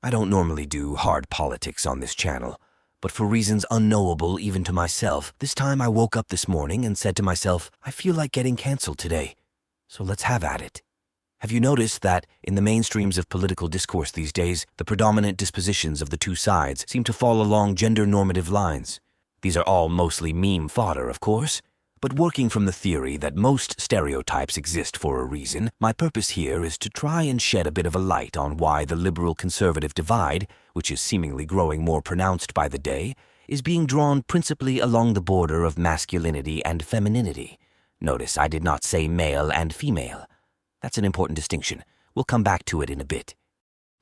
I don't normally do hard politics on this channel, but for reasons unknowable even to myself, this time I woke up this morning and said to myself, I feel like getting canceled today, so let's have at it. Have you noticed that, in the mainstreams of political discourse these days, the predominant dispositions of the two sides seem to fall along gender-normative lines? These are all mostly meme fodder, of course, but working from the theory that most stereotypes exist for a reason, my purpose here is to try and shed a bit of a light on why the liberal-conservative divide, which is seemingly growing more pronounced by the day, is being drawn principally along the border of masculinity and femininity. Notice I did not say male and female. That's an important distinction. We'll come back to it in a bit.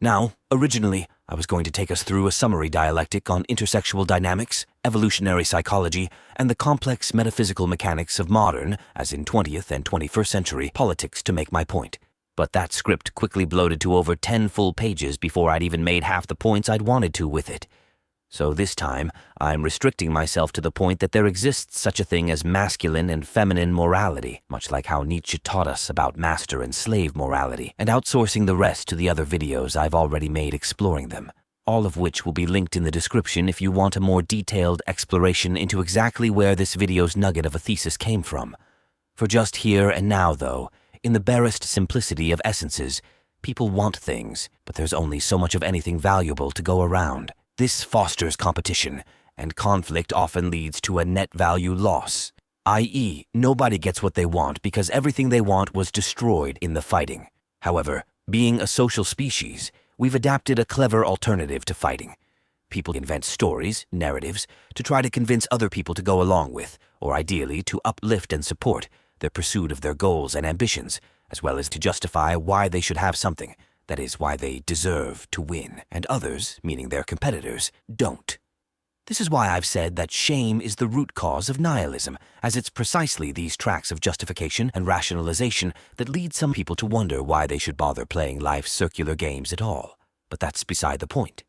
Now, originally, I was going to take us through a summary dialectic on intersexual dynamics, evolutionary psychology, and the complex metaphysical mechanics of modern, as in 20th and 21st century, politics to make my point. But that script quickly bloated to over 10 full pages before I'd even made half the points I'd wanted to with it. So this time, I'm restricting myself to the point that there exists such a thing as masculine and feminine morality, much like how Nietzsche taught us about master and slave morality, and outsourcing the rest to the other videos I've already made exploring them, all of which will be linked in the description if you want a more detailed exploration into exactly where this video's nugget of a thesis came from. For just here and now, though, in the barest simplicity of essences, people want things, but there's only so much of anything valuable to go around. This fosters competition, and conflict often leads to a net value loss, i.e., nobody gets what they want because everything they want was destroyed in the fighting. However, being a social species, we've adapted a clever alternative to fighting. People invent stories, narratives, to try to convince other people to go along with, or ideally to uplift and support, their pursuit of their goals and ambitions, as well as to justify why they should have something. That is, why they deserve to win, and others, meaning their competitors, don't. This is why I've said that shame is the root cause of nihilism, as it's precisely these tracks of justification and rationalization that lead some people to wonder why they should bother playing life's circular games at all. But that's beside the point.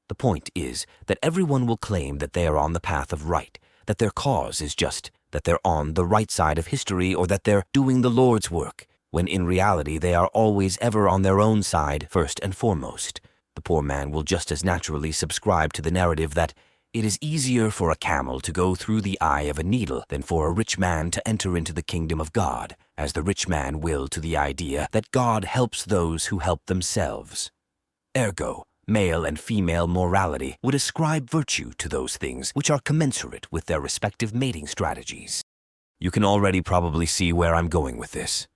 The point is that everyone will claim that they are on the path of right, that their cause is just, that they're on the right side of history, or that they're doing the Lord's work, when in reality they are always ever on their own side first and foremost. The poor man will just as naturally subscribe to the narrative that it is easier for a camel to go through the eye of a needle than for a rich man to enter into the kingdom of God, as the rich man will to the idea that God helps those who help themselves. Ergo, male and female morality would ascribe virtue to those things which are commensurate with their respective mating strategies. You can already probably see where I'm going with this.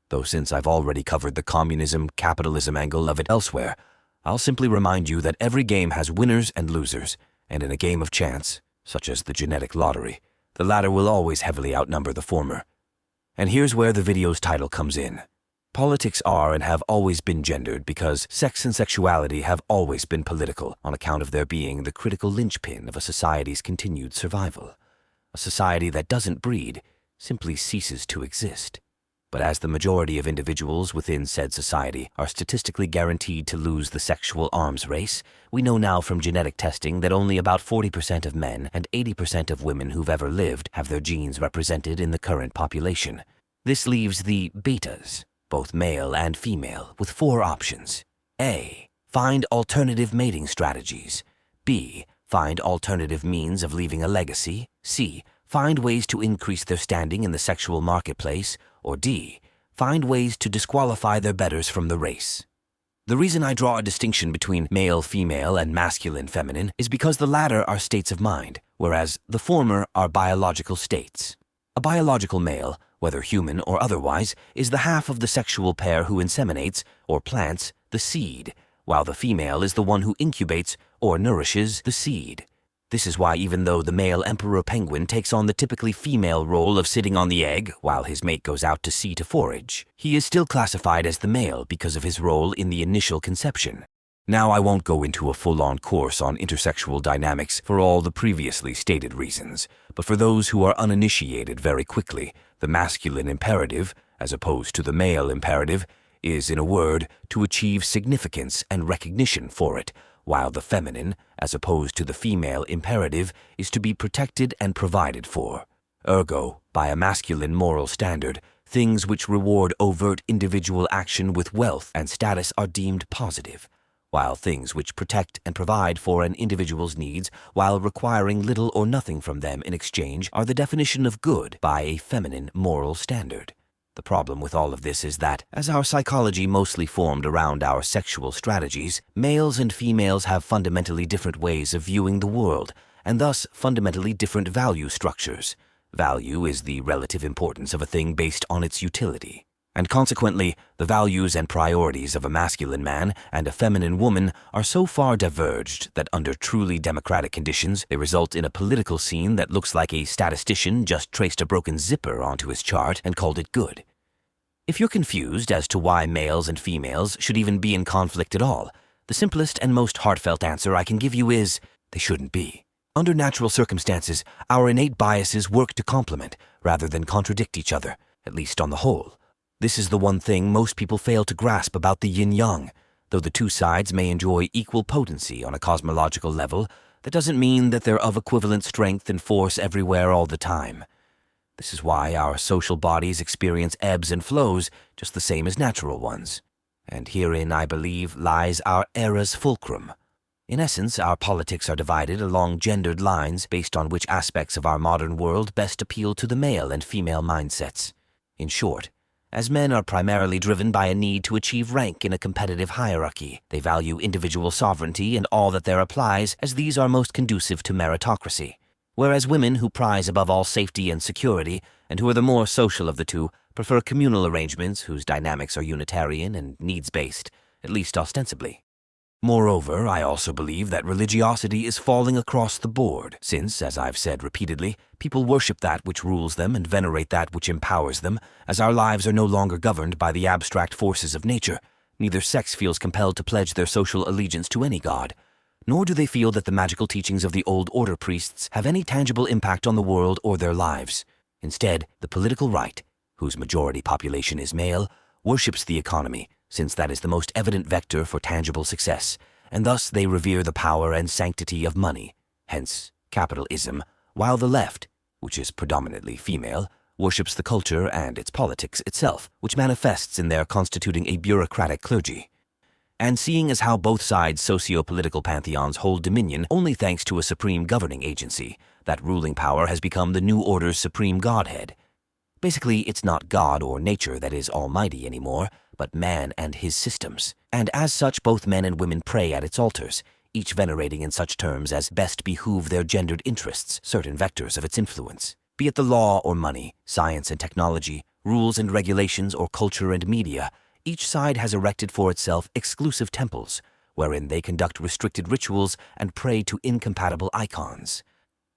Though since I've already covered the communism-capitalism angle of it elsewhere, I'll simply remind you that every game has winners and losers, and in a game of chance, such as the genetic lottery, the latter will always heavily outnumber the former. And here's where the video's title comes in. Politics are and have always been gendered because sex and sexuality have always been political on account of their being the critical linchpin of a society's continued survival. A society that doesn't breed simply ceases to exist. But as the majority of individuals within said society are statistically guaranteed to lose the sexual arms race, we know now from genetic testing that only about 40% of men and 80% of women who've ever lived have their genes represented in the current population. This leaves the betas, both male and female, with 4 options. A. Find alternative mating strategies. B. Find alternative means of leaving a legacy. C. Find ways to increase their standing in the sexual marketplace. Or D. Find ways to disqualify their betters from the race. The reason I draw a distinction between male-female and masculine-feminine is because the latter are states of mind, whereas the former are biological states. A biological male, whether human or otherwise, is the half of the sexual pair who inseminates, or plants, the seed, while the female is the one who incubates, or nourishes, the seed. This is why even though the male emperor penguin takes on the typically female role of sitting on the egg while his mate goes out to sea to forage, he is still classified as the male because of his role in the initial conception. Now I won't go into a full-on course on intersexual dynamics for all the previously stated reasons, but for those who are uninitiated very quickly, the masculine imperative, as opposed to the male imperative, is, in a word, to achieve significance and recognition for it, while the feminine, as opposed to the female imperative, is to be protected and provided for. Ergo, by a masculine moral standard, things which reward overt individual action with wealth and status are deemed positive, while things which protect and provide for an individual's needs while requiring little or nothing from them in exchange are the definition of good by a feminine moral standard. The problem with all of this is that, as our psychology mostly formed around our sexual strategies, males and females have fundamentally different ways of viewing the world, and thus fundamentally different value structures. Value is the relative importance of a thing based on its utility. And consequently, the values and priorities of a masculine man and a feminine woman are so far diverged that under truly democratic conditions, they result in a political scene that looks like a statistician just traced a broken zipper onto his chart and called it good. If you're confused as to why males and females should even be in conflict at all, the simplest and most heartfelt answer I can give you is, they shouldn't be. Under natural circumstances, our innate biases work to complement rather than contradict each other, at least on the whole. This is the one thing most people fail to grasp about the yin-yang. Though the two sides may enjoy equal potency on a cosmological level, that doesn't mean that they're of equivalent strength and force everywhere all the time. This is why our social bodies experience ebbs and flows just the same as natural ones. And herein, I believe, lies our era's fulcrum. In essence, our politics are divided along gendered lines based on which aspects of our modern world best appeal to the male and female mindsets. In short, as men are primarily driven by a need to achieve rank in a competitive hierarchy, they value individual sovereignty and all that there applies, as these are most conducive to meritocracy. Whereas women who prize above all safety and security, and who are the more social of the two, prefer communal arrangements whose dynamics are unitarian and needs-based, at least ostensibly. Moreover, I also believe that religiosity is falling across the board, since, as I've said repeatedly, people worship that which rules them and venerate that which empowers them, as our lives are no longer governed by the abstract forces of nature. Neither sex feels compelled to pledge their social allegiance to any god, nor do they feel that the magical teachings of the old order priests have any tangible impact on the world or their lives. Instead, the political right, whose majority population is male, worships the economy, since that is the most evident vector for tangible success, and thus they revere the power and sanctity of money, hence capitalism, while the left, which is predominantly female, worships the culture and its politics itself, which manifests in their constituting a bureaucratic clergy. And seeing as how both sides' socio-political pantheons hold dominion only thanks to a supreme governing agency, that ruling power has become the new order's supreme godhead. Basically, it's not God or nature that is almighty anymore, but man and his systems. And as such, both men and women pray at its altars, each venerating in such terms as best behoove their gendered interests certain vectors of its influence. Be it the law or money, science and technology, rules and regulations, or culture and media, each side has erected for itself exclusive temples, wherein they conduct restricted rituals and pray to incompatible icons.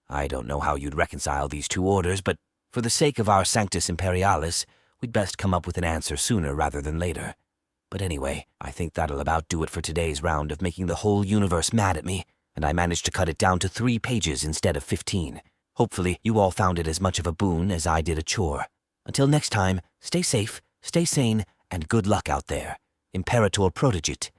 I don't know how you'd reconcile these two orders, but for the sake of our Sanctus Imperialis, we'd best come up with an answer sooner rather than later. But anyway, I think that'll about do it for today's round of making the whole universe mad at me, and I managed to cut it down to 3 pages instead of 15. Hopefully, you all found it as much of a boon as I did a chore. Until next time, stay safe, stay sane, and good luck out there. Imperator protegit.